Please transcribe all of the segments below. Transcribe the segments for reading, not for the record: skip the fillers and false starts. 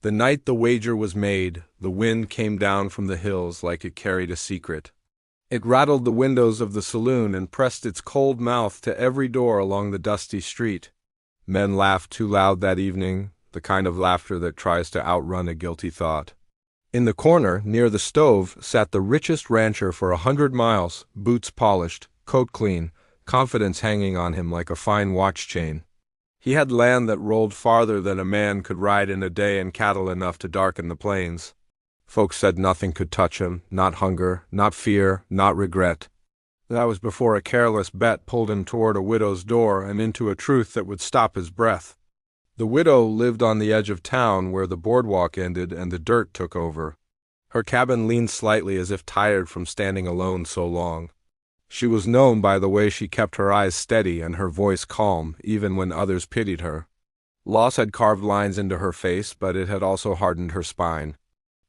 The night the wager was made, the wind came down from the hills like it carried a secret. It rattled the windows of the saloon and pressed its cold mouth to every door along the dusty street. Men laughed too loud that evening, the kind of laughter that tries to outrun a guilty thought. In the corner, near the stove, sat the richest rancher for 100 miles, boots polished, coat clean, confidence hanging on him like a fine watch chain. He had land that rolled farther than a man could ride in a day and cattle enough to darken the plains. Folks said nothing could touch him, not hunger, not fear, not regret. That was before a careless bet pulled him toward a widow's door and into a truth that would stop his breath. The widow lived on the edge of town where the boardwalk ended and the dirt took over. Her cabin leaned slightly as if tired from standing alone so long. She was known by the way she kept her eyes steady and her voice calm, even when others pitied her. Loss had carved lines into her face, but it had also hardened her spine.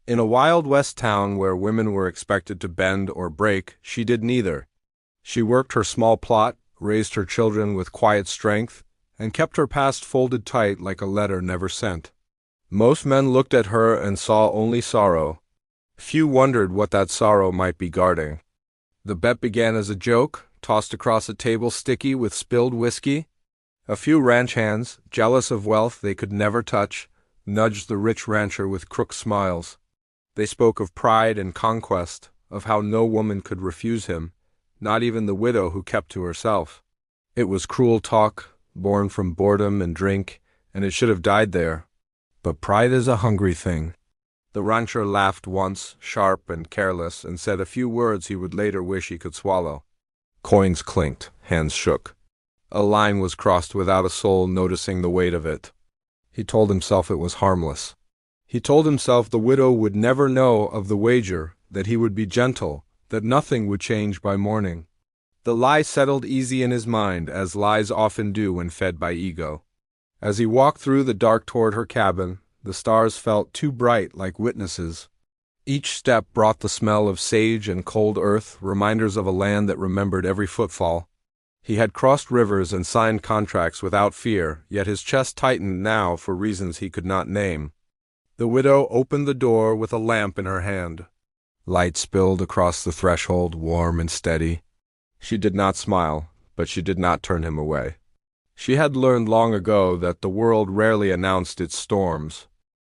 In a Wild West town where women were expected to bend or break, she did neither. She worked her small plot, raised her children with quiet strength, and kept her past folded tight like a letter never sent. Most men looked at her and saw only sorrow. Few wondered what that sorrow might be guarding. The bet began as a joke, tossed across a table sticky with spilled whiskey. A few ranch hands, jealous of wealth they could never touch, nudged the rich rancher with crook smiles. They spoke of pride and conquest, of how no woman could refuse him, not even the widow who kept to herself. It was cruel talk, born from boredom and drink, and it should have died there. But pride is a hungry thing. The rancher laughed once, sharp and careless, and said a few words he would later wish he could swallow. Coins clinked, hands shook. A line was crossed without a soul noticing the weight of it. He told himself it was harmless. He told himself the widow would never know of the wager, that he would be gentle, that nothing would change by morning. The lie settled easy in his mind, as lies often do when fed by ego. As he walked through the dark toward her cabin, the stars felt too bright like witnesses. Each step brought the smell of sage and cold earth, reminders of a land that remembered every footfall. He had crossed rivers and signed contracts without fear, yet his chest tightened now for reasons he could not name. The widow opened the door with a lamp in her hand. Light spilled across the threshold, warm and steady. She did not smile, but she did not turn him away. She had learned long ago that the world rarely announced its storms.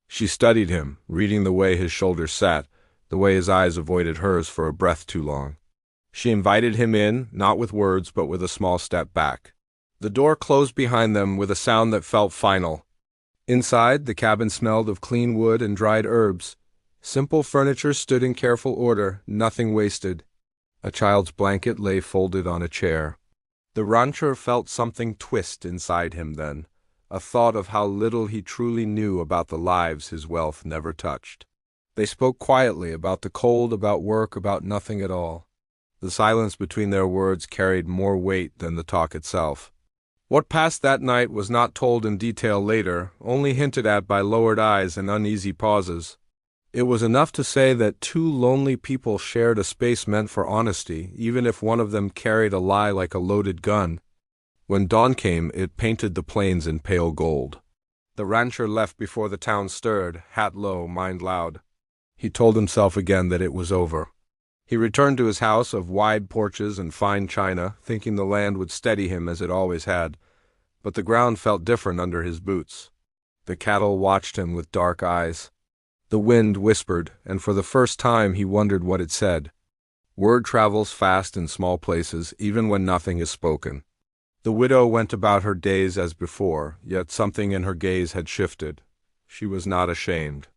She studied him, reading the way his shoulders sat, the way his eyes avoided hers for a breath too long. She invited him in, not with words, but with a small step back. The door closed behind them with a sound that felt final. Inside, the cabin smelled of clean wood and dried herbs. Simple furniture stood in careful order, nothing wasted. A child's blanket lay folded on a chair. The rancher felt something twist inside him then, a thought of how little he truly knew about the lives his wealth never touched. They spoke quietly about the cold, about work, about nothing at all. The silence between their words carried more weight than the talk itself. What passed that night was not told in detail later, only hinted at by lowered eyes and uneasy pauses. It was enough to say that two lonely people shared a space meant for honesty, even if one of them carried a lie like a loaded gun. When dawn came, it painted the plains in pale gold. The rancher left before the town stirred, hat low, mind loud. He told himself again that it was over. He returned to his house of wide porches and fine china, thinking the land would steady him as it always had. But the ground felt different under his boots. The cattle watched him with dark eyes. The wind whispered, and for the first time he wondered what it said. Word travels fast in small places, even when nothing is spoken. The widow went about her days as before, yet something in her gaze had shifted. She was not ashamed.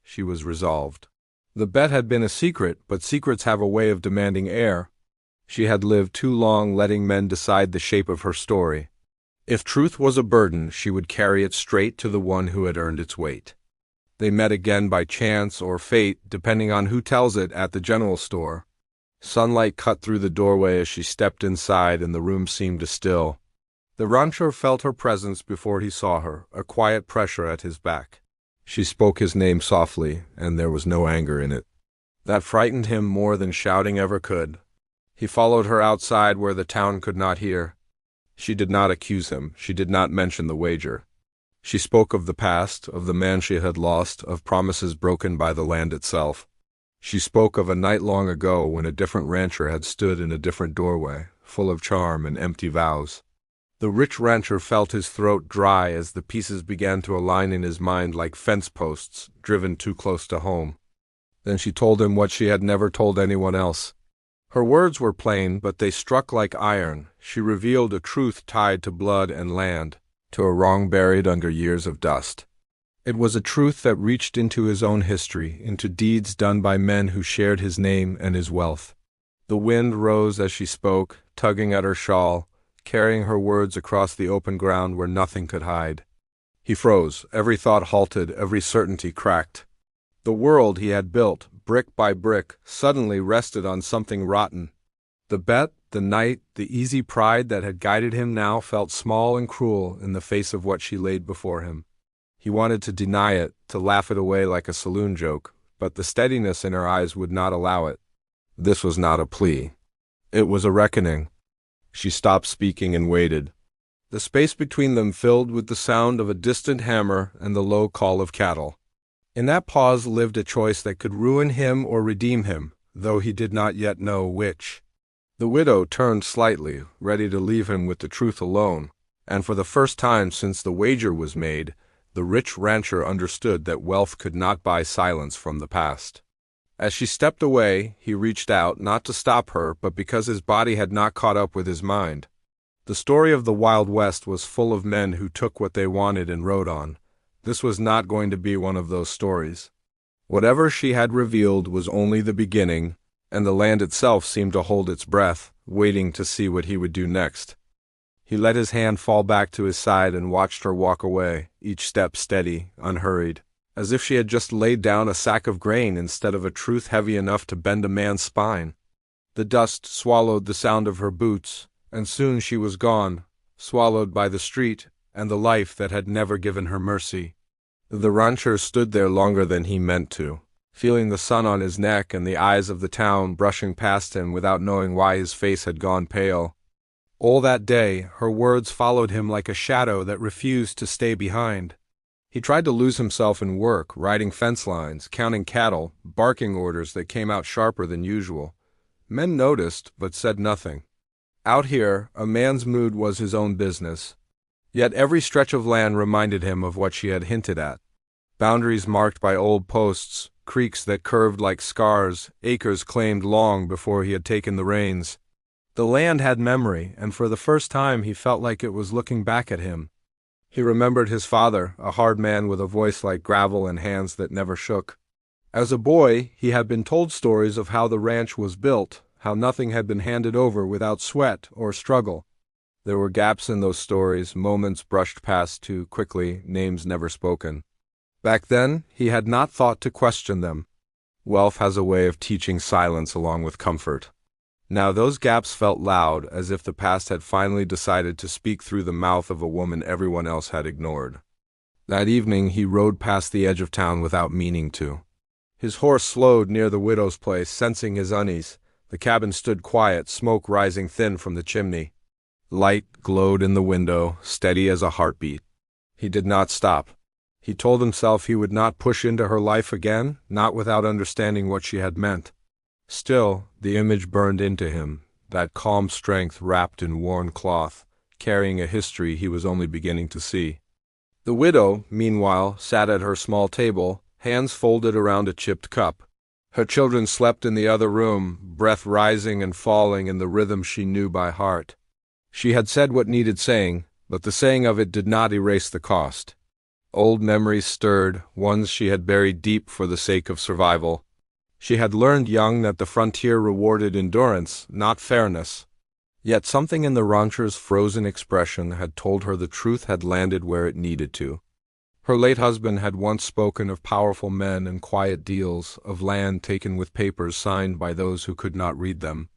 She was resolved. The bet had been a secret, but secrets have a way of demanding air. She had lived too long letting men decide the shape of her story. If truth was a burden, she would carry it straight to the one who had earned its weight. They met again by chance or fate, depending on who tells it, at the general store. Sunlight cut through the doorway as she stepped inside, and the room seemed to still. The rancher felt her presence before he saw her, a quiet pressure at his back. She spoke his name softly, and there was no anger in it. That frightened him more than shouting ever could. He followed her outside where the town could not hear. She did not accuse him. She did not mention the wager. She spoke of the past, of the man she had lost, of promises broken by the land itself. She spoke of a night long ago when a different rancher had stood in a different doorway, full of charm and empty vows. The rich rancher felt his throat dry as the pieces began to align in his mind like fence posts driven too close to home. Then she told him what she had never told anyone else. Her words were plain, but they struck like iron. She revealed a truth tied to blood and land, to a wrong buried under years of dust. It was a truth that reached into his own history, into deeds done by men who shared his name and his wealth. The wind rose as she spoke, tugging at her shawl, carrying her words across the open ground where nothing could hide. He froze, every thought halted, every certainty cracked. The world he had built, brick by brick, suddenly rested on something rotten. The bet, the night, the easy pride that had guided him now felt small and cruel in the face of what she laid before him. He wanted to deny it, to laugh it away like a saloon joke, but the steadiness in her eyes would not allow it. This was not a plea. It was a reckoning. She stopped speaking and waited. The space between them filled with the sound of a distant hammer and the low call of cattle. In that pause lived a choice that could ruin him or redeem him, though he did not yet know which. The widow turned slightly, ready to leave him with the truth alone, and for the first time since the wager was made, the rich rancher understood that wealth could not buy silence from the past. As she stepped away, he reached out, not to stop her, but because his body had not caught up with his mind. The story of the Wild West was full of men who took what they wanted and rode on. This was not going to be one of those stories. Whatever she had revealed was only the beginning, and the land itself seemed to hold its breath, waiting to see what he would do next. He let his hand fall back to his side and watched her walk away, each step steady, unhurried, as if she had just laid down a sack of grain instead of a truth heavy enough to bend a man's spine. The dust swallowed the sound of her boots, and soon she was gone, swallowed by the street and the life that had never given her mercy. The rancher stood there longer than he meant to, feeling the sun on his neck and the eyes of the town brushing past him without knowing why his face had gone pale. All that day, her words followed him like a shadow that refused to stay behind. He tried to lose himself in work, riding fence lines, counting cattle, barking orders that came out sharper than usual. Men noticed, but said nothing. Out here, a man's mood was his own business. Yet every stretch of land reminded him of what she had hinted at. Boundaries marked by old posts, creeks that curved like scars, acres claimed long before he had taken the reins. The land had memory, and for the first time he felt like it was looking back at him. He remembered his father, a hard man with a voice like gravel and hands that never shook. As a boy, he had been told stories of how the ranch was built, how nothing had been handed over without sweat or struggle. There were gaps in those stories, moments brushed past too quickly, names never spoken. Back then, he had not thought to question them. Wealth has a way of teaching silence along with comfort. Now those gaps felt loud, as if the past had finally decided to speak through the mouth of a woman everyone else had ignored. That evening he rode past the edge of town without meaning to. His horse slowed near the widow's place, sensing his unease. The cabin stood quiet, smoke rising thin from the chimney. Light glowed in the window, steady as a heartbeat. He did not stop. He told himself he would not push into her life again, not without understanding what she had meant. Still, the image burned into him, that calm strength wrapped in worn cloth, carrying a history he was only beginning to see. The widow, meanwhile, sat at her small table, hands folded around a chipped cup. Her children slept in the other room, breath rising and falling in the rhythm she knew by heart. She had said what needed saying, but the saying of it did not erase the cost. Old memories stirred, ones she had buried deep for the sake of survival. She had learned young that the frontier rewarded endurance, not fairness. Yet something in the rancher's frozen expression had told her the truth had landed where it needed to. Her late husband had once spoken of powerful men and quiet deals, of land taken with papers signed by those who could not read them.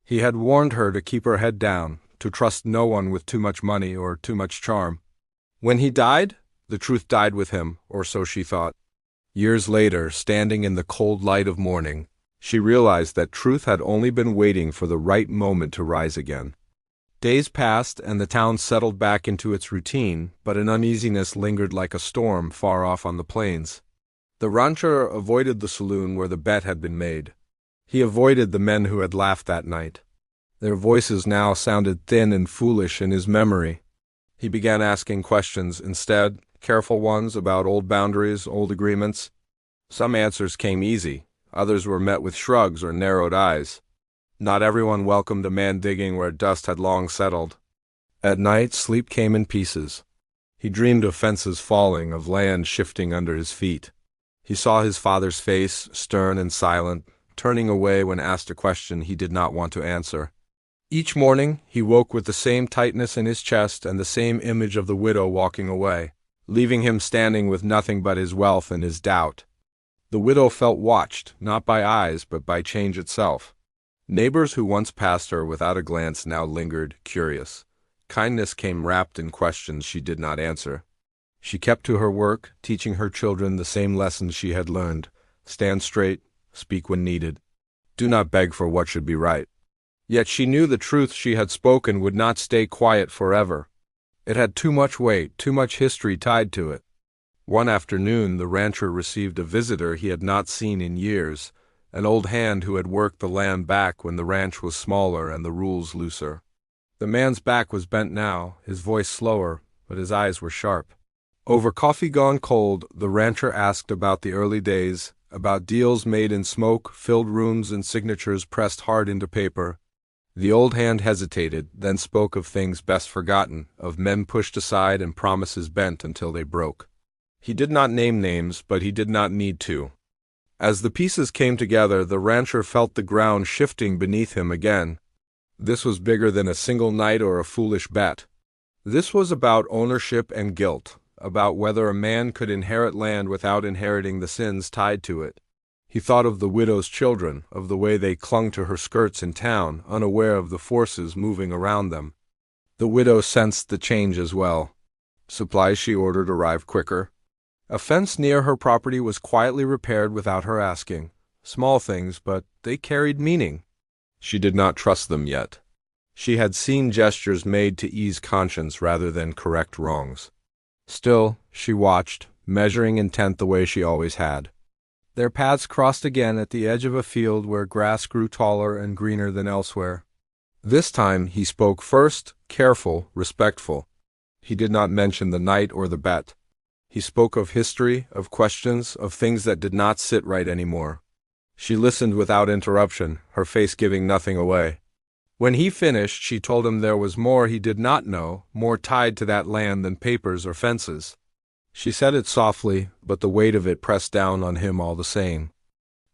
He had warned her to keep her head down, to trust no one with too much money or too much charm. When he died, the truth died with him, or so she thought. Years later, standing in the cold light of morning, she realized that truth had only been waiting for the right moment to rise again. Days passed, and the town settled back into its routine, but an uneasiness lingered like a storm far off on the plains. The rancher avoided the saloon where the bet had been made. He avoided the men who had laughed that night. Their voices now sounded thin and foolish in his memory. He began asking questions instead, careful ones about old boundaries, old agreements. Some answers came easy, others were met with shrugs or narrowed eyes. Not everyone welcomed a man digging where dust had long settled. At night, sleep came in pieces. He dreamed of fences falling, of land shifting under his feet. He saw his father's face, stern and silent, turning away when asked a question he did not want to answer. Each morning, he woke with the same tightness in his chest and the same image of the widow walking away, leaving him standing with nothing but his wealth and his doubt. The widow felt watched, not by eyes, but by change itself. Neighbors who once passed her without a glance now lingered, curious. Kindness came wrapped in questions she did not answer. She kept to her work, teaching her children the same lessons she had learned. Stand straight, speak when needed. Do not beg for what should be right. Yet she knew the truth she had spoken would not stay quiet forever. It had too much weight, too much history tied to it. One afternoon, the rancher received a visitor he had not seen in years, an old hand who had worked the land back when the ranch was smaller and the rules looser. The man's back was bent now, his voice slower, but his eyes were sharp. Over coffee gone cold, the rancher asked about the early days, about deals made in smoke-filled rooms and signatures pressed hard into paper. The old hand hesitated, then spoke of things best forgotten, of men pushed aside and promises bent until they broke. He did not name names, but he did not need to. As the pieces came together, the rancher felt the ground shifting beneath him again. This was bigger than a single night or a foolish bet. This was about ownership and guilt, about whether a man could inherit land without inheriting the sins tied to it. He thought of the widow's children, of the way they clung to her skirts in town, unaware of the forces moving around them. The widow sensed the change as well. Supplies she ordered arrived quicker. A fence near her property was quietly repaired without her asking. Small things, but they carried meaning. She did not trust them yet. She had seen gestures made to ease conscience rather than correct wrongs. Still, she watched, measuring intent the way she always had. Their paths crossed again at the edge of a field where grass grew taller and greener than elsewhere. This time he spoke first, careful, respectful. He did not mention the night or the bet. He spoke of history, of questions, of things that did not sit right anymore. She listened without interruption, her face giving nothing away. When he finished, she told him there was more he did not know, more tied to that land than papers or fences. She said it softly, but the weight of it pressed down on him all the same.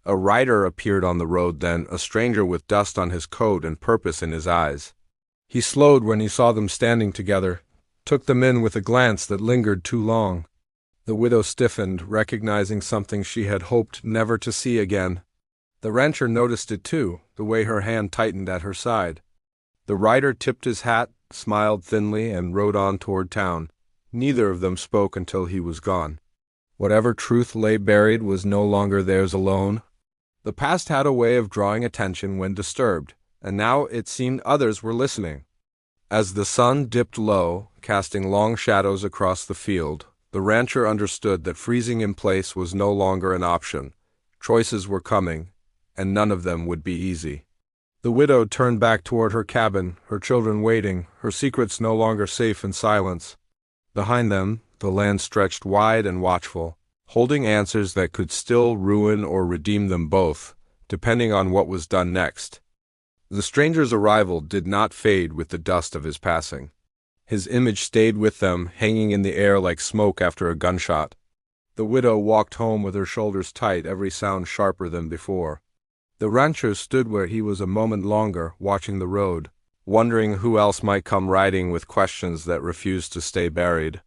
A rider appeared on the road then, a stranger with dust on his coat and purpose in his eyes. He slowed when he saw them standing together, took them in with a glance that lingered too long. The widow stiffened, recognizing something she had hoped never to see again. The rancher noticed it too, the way her hand tightened at her side. The rider tipped his hat, smiled thinly, and rode on toward town. Neither of them spoke until he was gone. Whatever truth lay buried was no longer theirs alone. The past had a way of drawing attention when disturbed, and now it seemed others were listening. As the sun dipped low, casting long shadows across the field, the rancher understood that freezing in place was no longer an option. Choices were coming, and none of them would be easy. The widow turned back toward her cabin, her children waiting, her secrets no longer safe in silence. Behind them, the land stretched wide and watchful, holding answers that could still ruin or redeem them both, depending on what was done next. The stranger's arrival did not fade with the dust of his passing. His image stayed with them, hanging in the air like smoke after a gunshot. The widow walked home with her shoulders tight, every sound sharper than before. The rancher stood where he was a moment longer, watching the road, wondering who else might come riding with questions that refused to stay buried.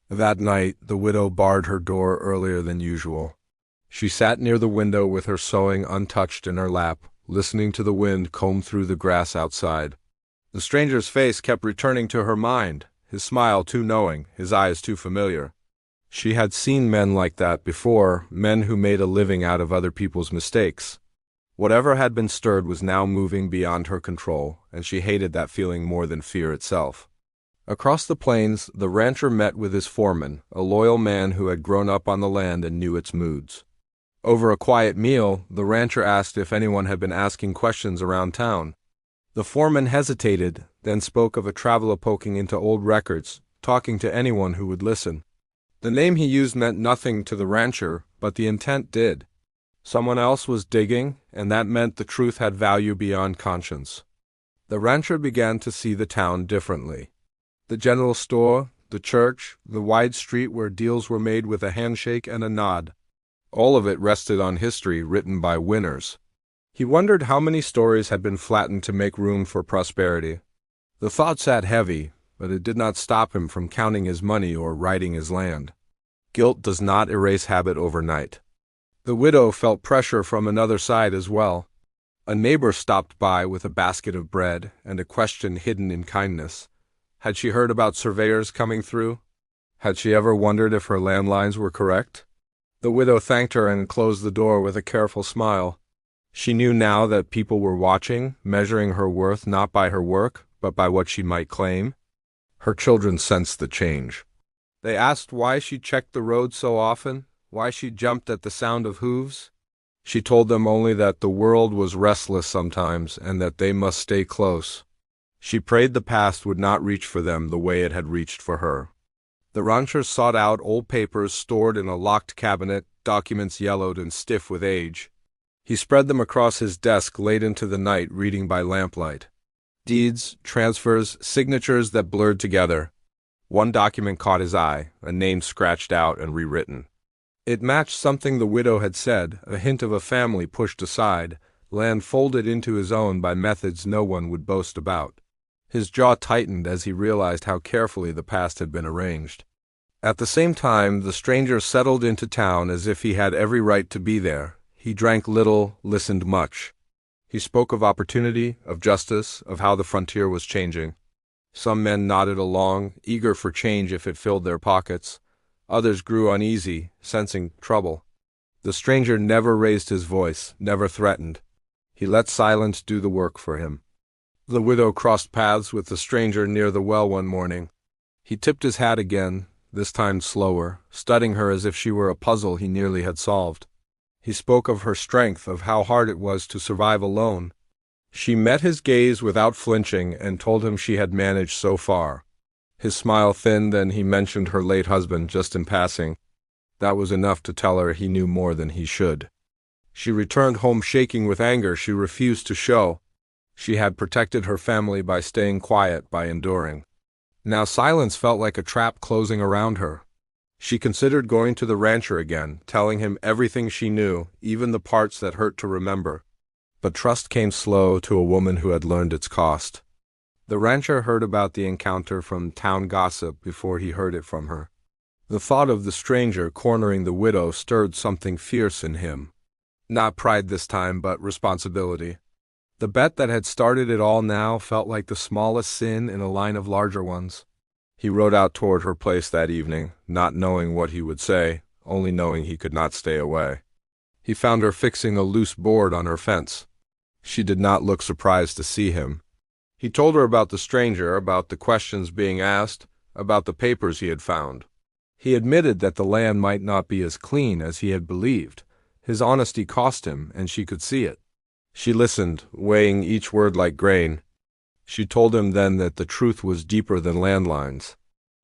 That night, the widow barred her door earlier than usual. She sat near the window with her sewing untouched in her lap, listening to the wind comb through the grass outside. The stranger's face kept returning to her mind, his smile too knowing, his eyes too familiar. She had seen men like that before, men who made a living out of other people's mistakes. Whatever had been stirred was now moving beyond her control, and she hated that feeling more than fear itself. Across the plains, the rancher met with his foreman, a loyal man who had grown up on the land and knew its moods. Over a quiet meal, the rancher asked if anyone had been asking questions around town. The foreman hesitated, then spoke of a traveler poking into old records, talking to anyone who would listen. The name he used meant nothing to the rancher, but the intent did. Someone else was digging, and that meant the truth had value beyond conscience. The rancher began to see the town differently. The general store, the church, the wide street where deals were made with a handshake and a nod. All of it rested on history written by winners. He wondered how many stories had been flattened to make room for prosperity. The thought sat heavy, but it did not stop him from counting his money or writing his land. Guilt does not erase habit overnight. The widow felt pressure from another side as well. A neighbor stopped by with a basket of bread and a question hidden in kindness. Had she heard about surveyors coming through? Had she ever wondered if her landlines were correct? The widow thanked her and closed the door with a careful smile. She knew now that people were watching, measuring her worth not by her work, but by what she might claim. Her children sensed the change. They asked why she checked the road so often, why she jumped at the sound of hooves. She told them only that the world was restless sometimes and that they must stay close. She prayed the past would not reach for them the way it had reached for her. The rancher sought out old papers stored in a locked cabinet, documents yellowed and stiff with age. He spread them across his desk late into the night, reading by lamplight. Deeds, transfers, signatures that blurred together. One document caught his eye, a name scratched out and rewritten. It matched something the widow had said, a hint of a family pushed aside, land folded into his own by methods no one would boast about. His jaw tightened as he realized how carefully the past had been arranged. At the same time, the stranger settled into town as if he had every right to be there. He drank little, listened much. He spoke of opportunity, of justice, of how the frontier was changing. Some men nodded along, eager for change if it filled their pockets. Others grew uneasy, sensing trouble. The stranger never raised his voice, never threatened. He let silence do the work for him. The widow crossed paths with the stranger near the well one morning. He tipped his hat again, this time slower, studying her as if she were a puzzle he nearly had solved. He spoke of her strength, of how hard it was to survive alone. She met his gaze without flinching and told him she had managed so far. His smile thinned, and he mentioned her late husband just in passing. That was enough to tell her he knew more than he should. She returned home shaking with anger she refused to show. She had protected her family by staying quiet, by enduring. Now silence felt like a trap closing around her. She considered going to the rancher again, telling him everything she knew, even the parts that hurt to remember. But trust came slow to a woman who had learned its cost. The rancher heard about the encounter from town gossip before he heard it from her. The thought of the stranger cornering the widow stirred something fierce in him. Not pride this time, but responsibility. The bet that had started it all now felt like the smallest sin in a line of larger ones. He rode out toward her place that evening, not knowing what he would say, only knowing he could not stay away. He found her fixing a loose board on her fence. She did not look surprised to see him. He told her about the stranger, about the questions being asked, about the papers he had found. He admitted that the land might not be as clean as he had believed. His honesty cost him, and she could see it. She listened, weighing each word like grain. She told him then that the truth was deeper than landlines.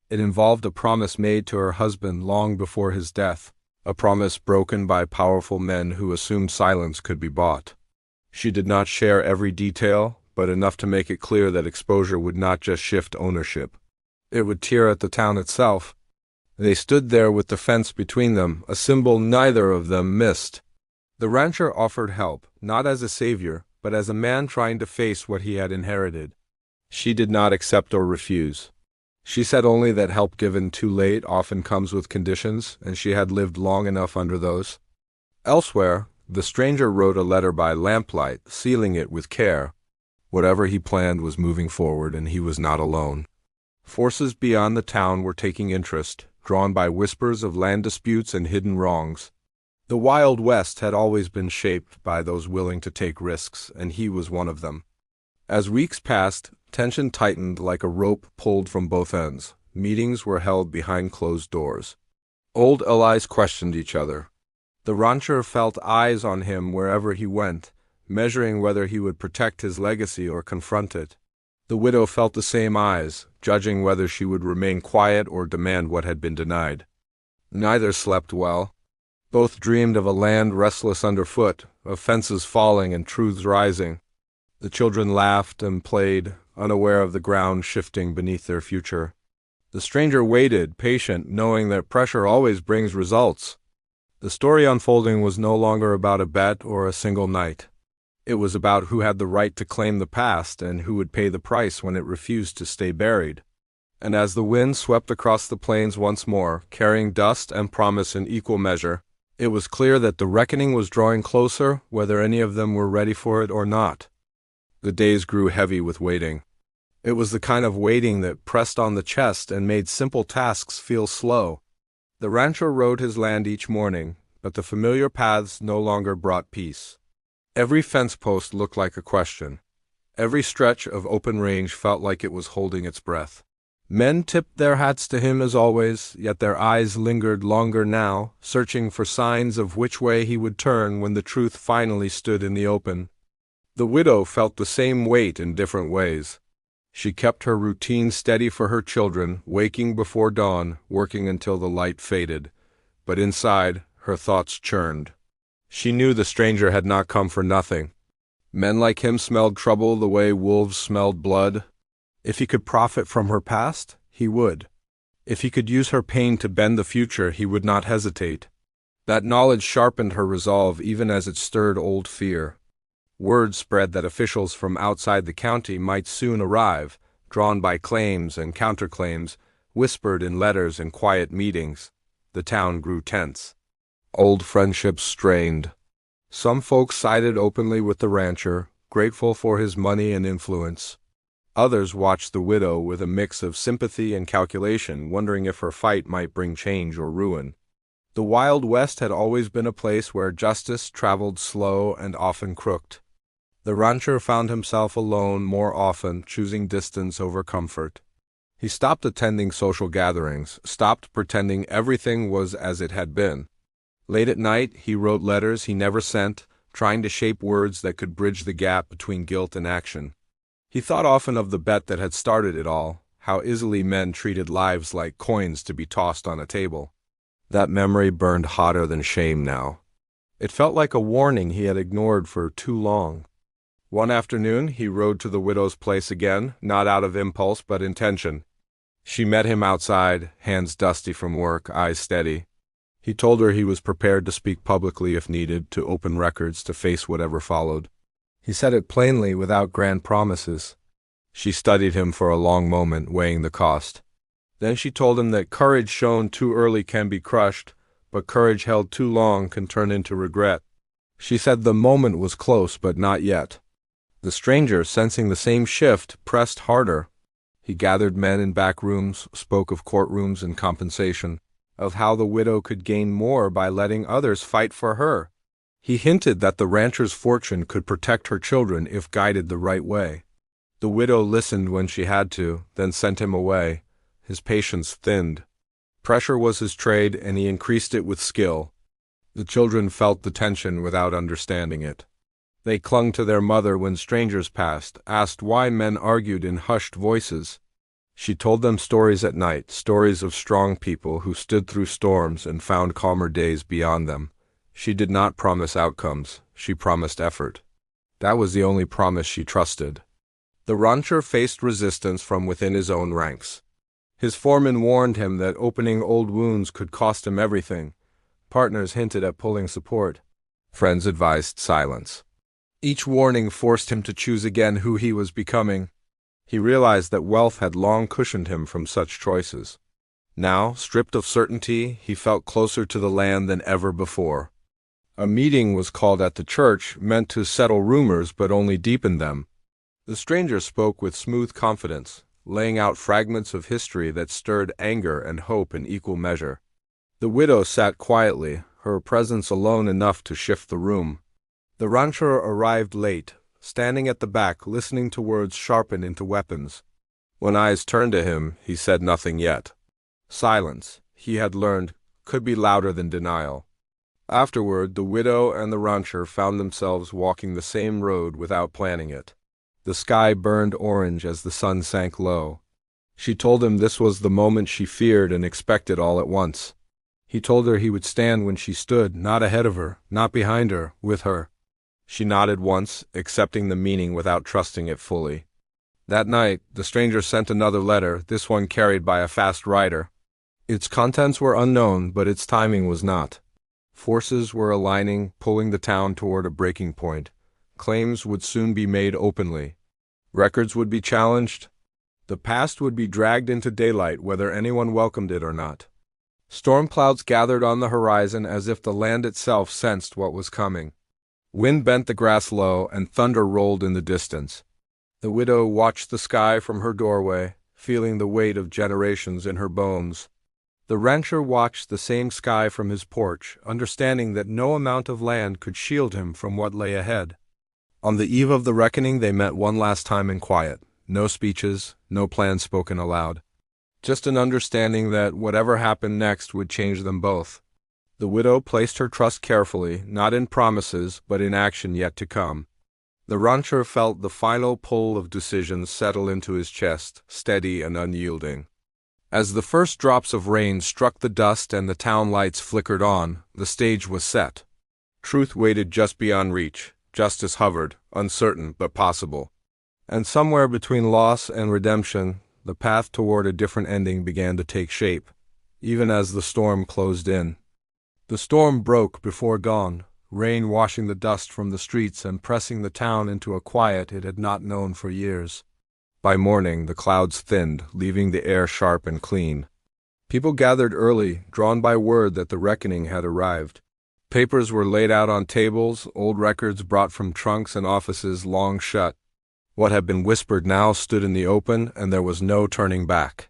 It involved a promise made to her husband long before his death, a promise broken by powerful men who assumed silence could be bought. She did not share every detail, but enough to make it clear that exposure would not just shift ownership. It would tear at the town itself. They stood there with the fence between them, a symbol neither of them missed. The rancher offered help, not as a savior, but as a man trying to face what he had inherited. She did not accept or refuse. She said only that help given too late often comes with conditions, and she had lived long enough under those. Elsewhere, the stranger wrote a letter by lamplight, sealing it with care. Whatever he planned was moving forward, and he was not alone. Forces beyond the town were taking interest, drawn by whispers of land disputes and hidden wrongs. The Wild West had always been shaped by those willing to take risks, and he was one of them. As weeks passed, tension tightened like a rope pulled from both ends. Meetings were held behind closed doors. Old allies questioned each other. The rancher felt eyes on him wherever he went, measuring whether he would protect his legacy or confront it. The widow felt the same eyes, judging whether she would remain quiet or demand what had been denied. Neither slept well. Both dreamed of a land restless underfoot, of fences falling and truths rising. The children laughed and played, unaware of the ground shifting beneath their future. The stranger waited, patient, knowing that pressure always brings results. The story unfolding was no longer about a bet or a single night. It was about who had the right to claim the past and who would pay the price when it refused to stay buried. And as the wind swept across the plains once more, carrying dust and promise in equal measure, it was clear that the reckoning was drawing closer, whether any of them were ready for it or not. The days grew heavy with waiting. It was the kind of waiting that pressed on the chest and made simple tasks feel slow. The rancher rode his land each morning, but the familiar paths no longer brought peace. Every fence post looked like a question. Every stretch of open range felt like it was holding its breath. Men tipped their hats to him as always, yet their eyes lingered longer now, searching for signs of which way he would turn when the truth finally stood in the open. The widow felt the same weight in different ways. She kept her routine steady for her children, waking before dawn, working until the light faded. But inside, her thoughts churned. She knew the stranger had not come for nothing. Men like him smelled trouble the way wolves smelled blood. If he could profit from her past, he would. If he could use her pain to bend the future, he would not hesitate. That knowledge sharpened her resolve even as it stirred old fear. Word spread that officials from outside the county might soon arrive, drawn by claims and counterclaims, whispered in letters and quiet meetings. The town grew tense. Old friendships strained. Some folks sided openly with the rancher, grateful for his money and influence. Others watched the widow with a mix of sympathy and calculation, wondering if her fight might bring change or ruin. The Wild West had always been a place where justice traveled slow and often crooked. The rancher found himself alone more often, choosing distance over comfort. He stopped attending social gatherings, stopped pretending everything was as it had been. Late at night, he wrote letters he never sent, trying to shape words that could bridge the gap between guilt and action. He thought often of the bet that had started it all, how easily men treated lives like coins to be tossed on a table. That memory burned hotter than shame now. It felt like a warning he had ignored for too long. One afternoon, he rode to the widow's place again, not out of impulse but intention. She met him outside, hands dusty from work, eyes steady. He told her he was prepared to speak publicly if needed, to open records, to face whatever followed. He said it plainly, without grand promises. She studied him for a long moment, weighing the cost. Then she told him that courage shown too early can be crushed, but courage held too long can turn into regret. She said the moment was close, but not yet. The stranger, sensing the same shift, pressed harder. He gathered men in back rooms, spoke of courtrooms and compensation, of how the widow could gain more by letting others fight for her. He hinted that the rancher's fortune could protect her children if guided the right way. The widow listened when she had to, then sent him away. His patience thinned. Pressure was his trade, and he increased it with skill. The children felt the tension without understanding it. They clung to their mother when strangers passed, asked why men argued in hushed voices. She told them stories at night, stories of strong people who stood through storms and found calmer days beyond them. She did not promise outcomes, she promised effort. That was the only promise she trusted. The rancher faced resistance from within his own ranks. His foreman warned him that opening old wounds could cost him everything. Partners hinted at pulling support. Friends advised silence. Each warning forced him to choose again who he was becoming. He realized that wealth had long cushioned him from such choices. Now, stripped of certainty, he felt closer to the land than ever before. A meeting was called at the church, meant to settle rumors but only deepen them. The stranger spoke with smooth confidence, laying out fragments of history that stirred anger and hope in equal measure. The widow sat quietly, her presence alone enough to shift the room. The rancher arrived late, standing at the back, listening to words sharpened into weapons. When eyes turned to him, he said nothing yet. Silence, he had learned, could be louder than denial. Afterward, the widow and the rancher found themselves walking the same road without planning it. The sky burned orange as the sun sank low. She told him this was the moment she feared and expected all at once. He told her he would stand when she stood, not ahead of her, not behind her, with her. She nodded once, accepting the meaning without trusting it fully. That night, the stranger sent another letter, this one carried by a fast rider. Its contents were unknown, but its timing was not. Forces were aligning, pulling the town toward a breaking point. Claims would soon be made openly. Records would be challenged. The past would be dragged into daylight, whether anyone welcomed it or not. Storm clouds gathered on the horizon as if the land itself sensed what was coming. Wind bent the grass low, and thunder rolled in the distance. The widow watched the sky from her doorway, feeling the weight of generations in her bones. The rancher watched the same sky from his porch, understanding that no amount of land could shield him from what lay ahead. On the eve of the reckoning, they met one last time in quiet. No speeches, no plans spoken aloud. Just an understanding that whatever happened next would change them both. The widow placed her trust carefully, not in promises, but in action yet to come. The rancher felt the final pull of decision settle into his chest, steady and unyielding. As the first drops of rain struck the dust and the town lights flickered on, the stage was set. Truth waited just beyond reach. Justice hovered, uncertain but possible. And somewhere between loss and redemption, the path toward a different ending began to take shape, even as the storm closed in. The storm broke before dawn, rain washing the dust from the streets and pressing the town into a quiet it had not known for years. By morning, the clouds thinned, leaving the air sharp and clean. People gathered early, drawn by word that the reckoning had arrived. Papers were laid out on tables, old records brought from trunks and offices long shut. What had been whispered now stood in the open, and there was no turning back.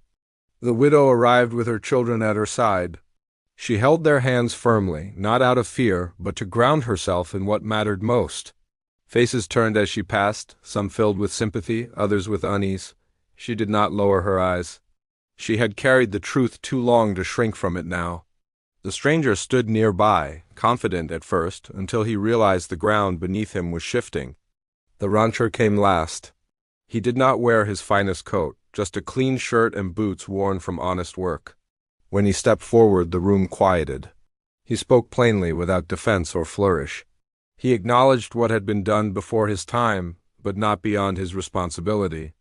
The widow arrived with her children at her side. She held their hands firmly, not out of fear, but to ground herself in what mattered most. Faces turned as she passed, some filled with sympathy, others with unease. She did not lower her eyes. She had carried the truth too long to shrink from it now. The stranger stood nearby, confident at first, until he realized the ground beneath him was shifting. The rancher came last. He did not wear his finest coat, just a clean shirt and boots worn from honest work. When he stepped forward, the room quieted. He spoke plainly, without defense or flourish. He acknowledged what had been done before his time, but not beyond his responsibility.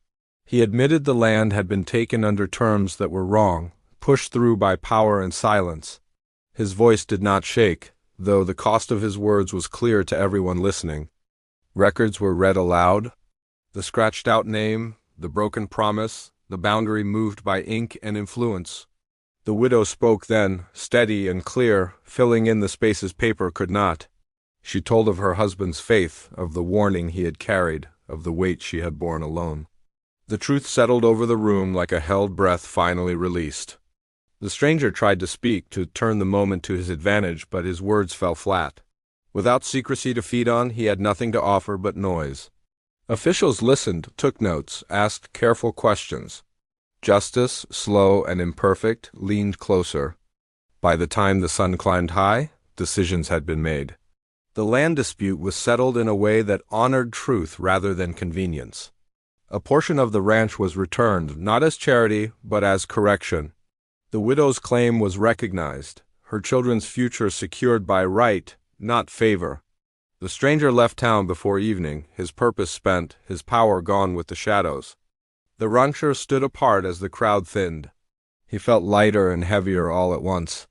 He admitted the land had been taken under terms that were wrong, pushed through by power and silence. His voice did not shake, though the cost of his words was clear to everyone listening. Records were read aloud. The scratched-out name, the broken promise, the boundary moved by ink and influence. The widow spoke then, steady and clear, filling in the spaces paper could not. She told of her husband's faith, of the warning he had carried, of the weight she had borne alone. The truth settled over the room like a held breath finally released. The stranger tried to speak, to turn the moment to his advantage, but his words fell flat. Without secrecy to feed on, he had nothing to offer but noise. Officials listened, took notes, asked careful questions. Justice, slow and imperfect, leaned closer. By the time the sun climbed high, decisions had been made. The land dispute was settled in a way that honored truth rather than convenience. A portion of the ranch was returned, not as charity, but as correction. The widow's claim was recognized, her children's future secured by right, not favor. The stranger left town before evening, his purpose spent, his power gone with the shadows. The rancher stood apart as the crowd thinned. He felt lighter and heavier all at once.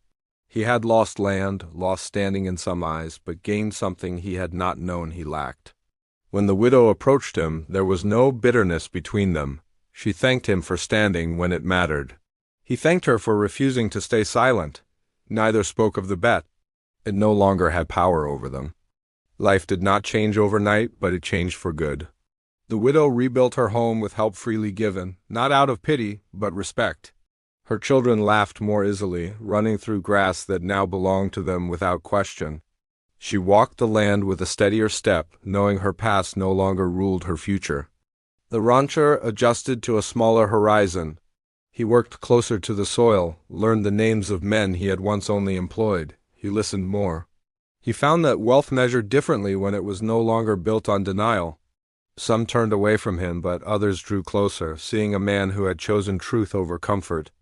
He had lost land, lost standing in some eyes, but gained something he had not known he lacked. When the widow approached him, there was no bitterness between them. She thanked him for standing when it mattered. He thanked her for refusing to stay silent. Neither spoke of the bet. It no longer had power over them. Life did not change overnight, but it changed for good. The widow rebuilt her home with help freely given, not out of pity, but respect. Her children laughed more easily, running through grass that now belonged to them without question. She walked the land with a steadier step, knowing her past no longer ruled her future. The rancher adjusted to a smaller horizon. He worked closer to the soil, learned the names of men he had once only employed. He listened more. He found that wealth measured differently when it was no longer built on denial. Some turned away from him, but others drew closer, seeing a man who had chosen truth over comfort.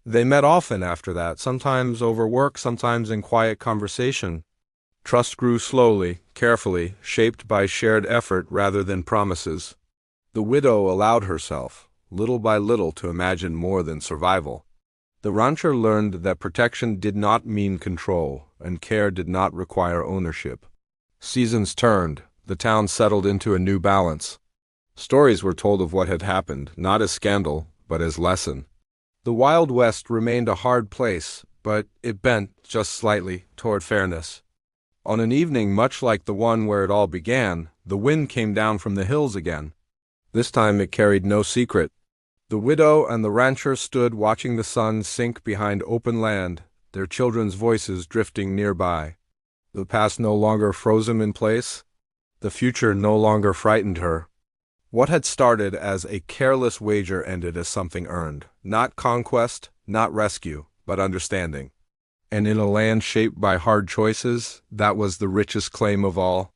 They met often after that, sometimes over work, sometimes in quiet conversation. Trust grew slowly, carefully, shaped by shared effort rather than promises. The widow allowed herself, little by little, to imagine more than survival. The rancher learned that protection did not mean control, and care did not require ownership. Seasons turned, the town settled into a new balance. Stories were told of what had happened, not as scandal, but as lesson. The Wild West remained a hard place, but it bent, just slightly, toward fairness. On an evening much like the one where it all began, the wind came down from the hills again. This time it carried no secret. The widow and the rancher stood watching the sun sink behind open land, their children's voices drifting nearby. The past no longer froze them in place. The future no longer frightened her. What had started as a careless wager ended as something earned. Not conquest, not rescue, but understanding. And in a land shaped by hard choices, that was the richest claim of all.